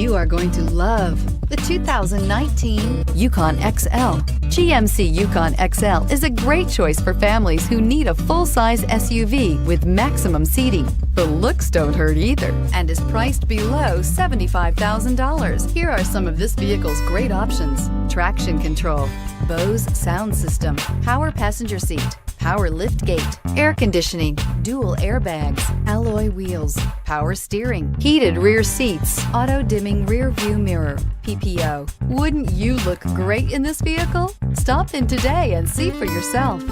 You are going to love the 2019 Yukon XL. GMC Yukon XL is a great choice for families who need a full-size SUV with maximum seating. The looks don't hurt either and is priced below $75,000. Here are some of this vehicle's great options: traction control, Bose sound system, power passenger seat, power lift gate, air conditioning, dual airbags, alloy wheels, power steering, heated rear seats, auto dimming rear view mirror, PPO. Wouldn't you look great in this vehicle? Stop in today and see for yourself.